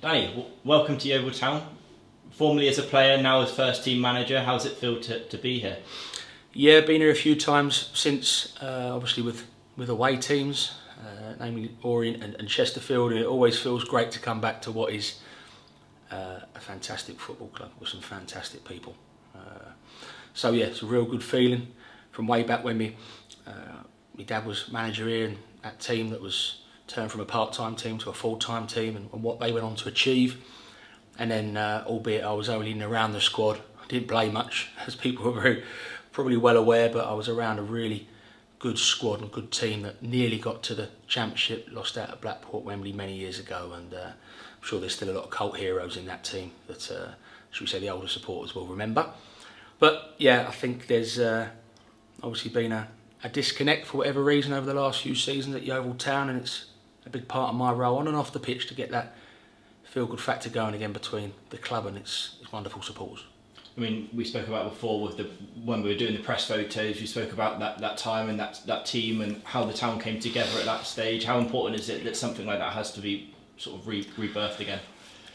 Danny, welcome to Yeovil Town. Formerly as a player, now as first team manager. How's it feel to be here? Yeah, been here a few times since, obviously with away teams, namely Orient and Chesterfield, and it always feels great to come back to what is a fantastic football club with some fantastic people. So yeah, it's a real good feeling from way back when my dad was manager here, and that team that was turned from a part-time team to a full-time team, and what they went on to achieve. And then, albeit I was only in and around the squad, I didn't play much, as people were probably well aware, but I was around a really good squad and good team that nearly got to the championship, lost out at Blackpool, Wembley many years ago, and I'm sure there's still a lot of cult heroes in that team that, should we say, the older supporters will remember. But yeah, I think there's obviously been a disconnect for whatever reason over the last few seasons at Yeovil Town, and it's a big part of my role on and off the pitch to get that feel-good factor going again between the club and its wonderful supporters. I mean, we spoke about before with when we were doing the press photos, you spoke about that time and that team and how the town came together at that stage. How important is it that something like that has to be sort of rebirthed again?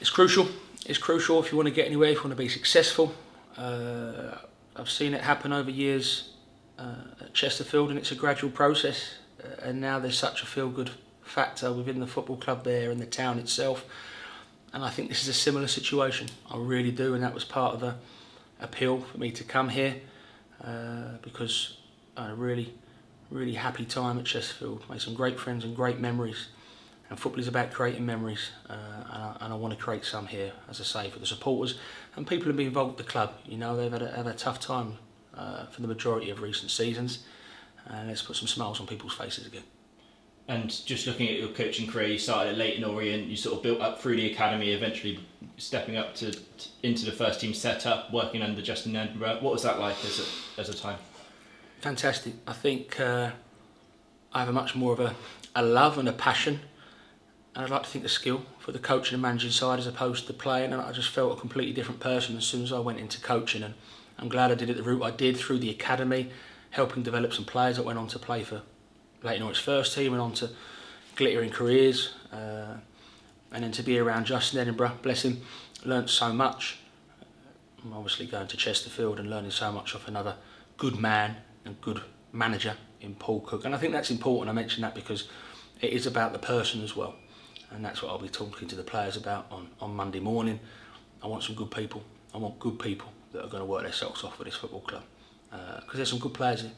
It's crucial. It's crucial if you want to get anywhere, if you want to be successful. I've seen it happen over years at Chesterfield, and it's a gradual process. And now there's such a feel-good factor within the football club there and the town itself. And I think this is a similar situation. I really do, and that was part of the appeal for me to come here, because I had a really, really happy time at Chesterfield. Made some great friends and great memories. And football is about creating memories, and I want to create some here, as I say, for the supporters and people who've been involved with the club. You know, they've had a tough time for the majority of recent seasons, and let's put some smiles on people's faces again. And just looking at your coaching career, you started at Leyton Orient, you sort of built up through the academy, eventually stepping up into the first team setup, working under Justin Edinburgh. What was that like as a time? Fantastic. I think I have a much more of a love and a passion, and I'd like to think a skill for the coaching and managing side as opposed to playing, and I just felt a completely different person as soon as I went into coaching, and I'm glad I did it the route I did through the academy, helping develop some players that went on to play for Leyton Orient's first team and on to glittering careers, and then to be around Justin Edinburgh, bless him, learnt so much. I'm obviously going to Chesterfield and learning so much off another good man and good manager in Paul Cook, and I think that's important. I mention that because it is about the person as well, and that's what I'll be talking to the players about on Monday morning. I want some good people. I want good people that are going to work their socks off for this football club, because there's some good players here.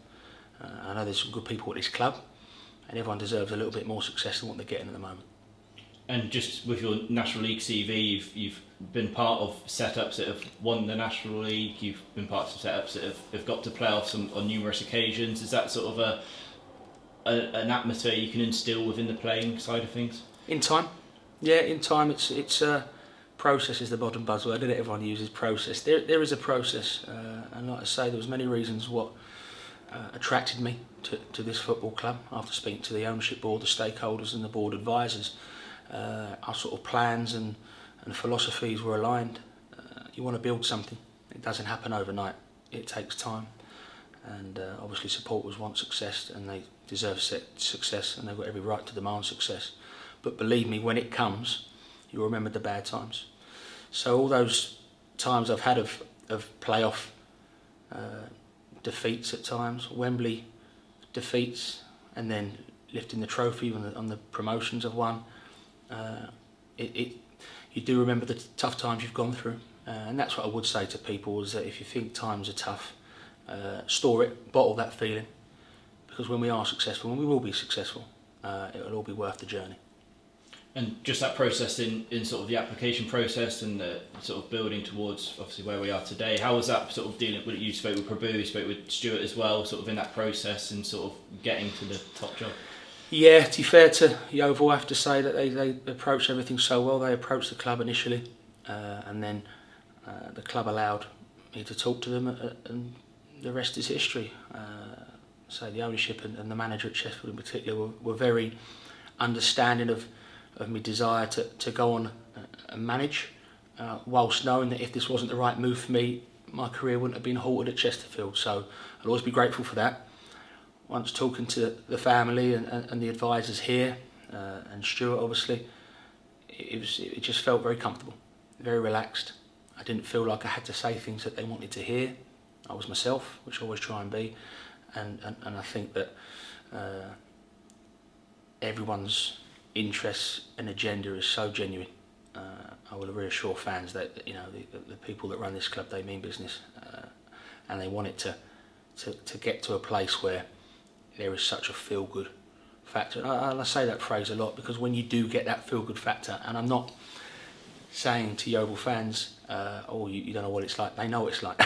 I know there's some good people at this club, and everyone deserves a little bit more success than what they're getting at the moment. And just with your National League CV, you've been part of setups that have won the National League, you've been part of setups that have got to playoffs on numerous occasions. Is that sort of an atmosphere you can instill within the playing side of things? In time, yeah, in time. It's process is the modern buzzword that everyone uses. Process. There is a process, and like I say, there was many reasons what attracted me to this football club. After speaking to the ownership board, the stakeholders and the board advisors, our sort of plans and philosophies were aligned. You want to build something, it doesn't happen overnight, it takes time, and obviously supporters want success and they deserve success, and they've got every right to demand success. But believe me, when it comes, you'll remember the bad times. So all those times I've had of playoff defeats at times, Wembley defeats, and then lifting the trophy on the promotions I've won, you do remember the tough times you've gone through, and that's what I would say to people, is that if you think times are tough, store it, bottle that feeling, because when we are successful, and we will be successful, it'll all be worth the journey. And just that process in sort of the application process and the sort of building towards obviously where we are today, how was that sort of dealing with, you spoke with Prabhu, you spoke with Stuart as well, sort of in that process and sort of getting to the top job? Yeah, to be fair to Yeovil, I have to say that they approached everything so well. They approached the club initially, and then the club allowed me to talk to them, and the rest is history. So the ownership and the manager at Chesterfield in particular were very understanding of my desire to go on and manage, whilst knowing that if this wasn't the right move for me, my career wouldn't have been halted at Chesterfield. So I'll always be grateful for that. Once talking to the family and the advisors here, and Stuart obviously, it just felt very comfortable, very relaxed. I didn't feel like I had to say things that they wanted to hear. I was myself, which I always try and be, and I think that everyone's interests and agenda is so genuine. I will reassure fans that the people that run this club, they mean business, and they want it to get to a place where there is such a feel-good factor. And I say that phrase a lot because when you do get that feel-good factor, and I'm not saying to Yeovil fans, you don't know what it's like. They know what it's like.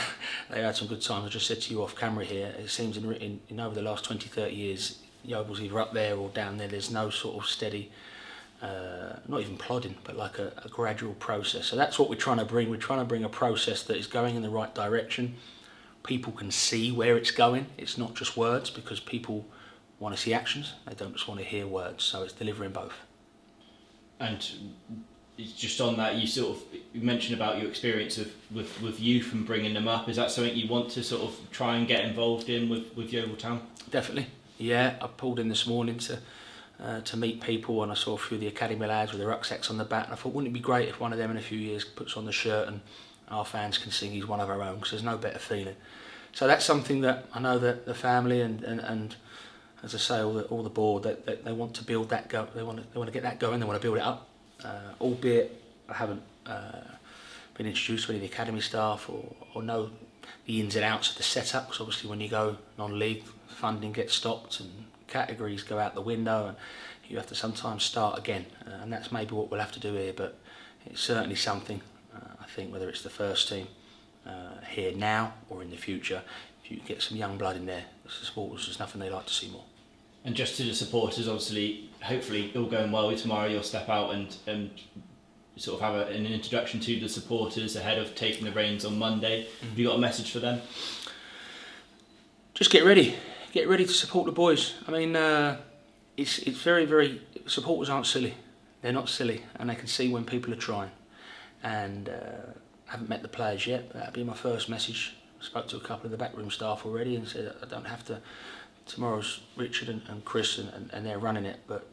They had some good times. I just said to you off camera here, it seems in over the last 20, 30 years, Yeovil's either up there or down there. There's no sort of steady, not even plodding, but like a gradual process. So that's what we're trying to bring. We're trying to bring a process that is going in the right direction. People can see where it's going. It's not just words, because people want to see actions. They don't just want to hear words. So it's delivering both. And just on that, you mentioned about your experience with youth and bringing them up. Is that something you want to sort of try and get involved in with Yeovil Town? Definitely. Yeah, I pulled in this morning to meet people, and I saw a few of the academy lads with their rucksacks on the back, and I thought, wouldn't it be great if one of them in a few years puts on the shirt and our fans can sing "He's one of our own," because there's no better feeling. So that's something that I know that the family and as I say, all the board, that they want to build that go. They want to get that going. They want to build it up. Albeit I haven't been introduced to any of the academy staff or know the ins and outs of the setup, because obviously when you go non-league, funding gets stopped and categories go out the window, and you have to sometimes start again, and that's maybe what we'll have to do here. But it's certainly something, I think, whether it's the first team here now or in the future, if you get some young blood in there, the supporters, there's nothing they like to see more. And just to the supporters, obviously, hopefully all going well tomorrow, you'll step out and sort of have an introduction to the supporters ahead of taking the reins on Monday. Have you got a message for them? Just get ready to support the boys. I mean, it's very, very, supporters aren't silly. They're not silly, and they can see when people are trying. And I haven't met the players yet, but that'll be my first message. I spoke to a couple of the backroom staff already and said I don't have to. Tomorrow's Richard and Chris and they're running it, but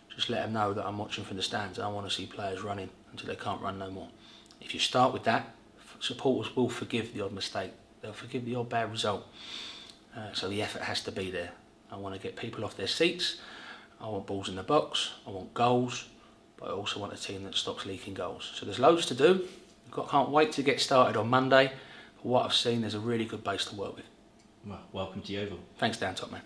just let them know that I'm watching from the stands. I want to see players running until they can't run no more. If you start with that, supporters will forgive the odd mistake. They'll forgive the odd bad result. So the effort has to be there. I want to get people off their seats. I want balls in the box. I want goals, but I also want a team that stops leaking goals. So there's loads to do. Can't wait to get started on Monday. For what I've seen, there's a really good base to work with. Well, welcome to Yeovil. Thanks, Dan, top man.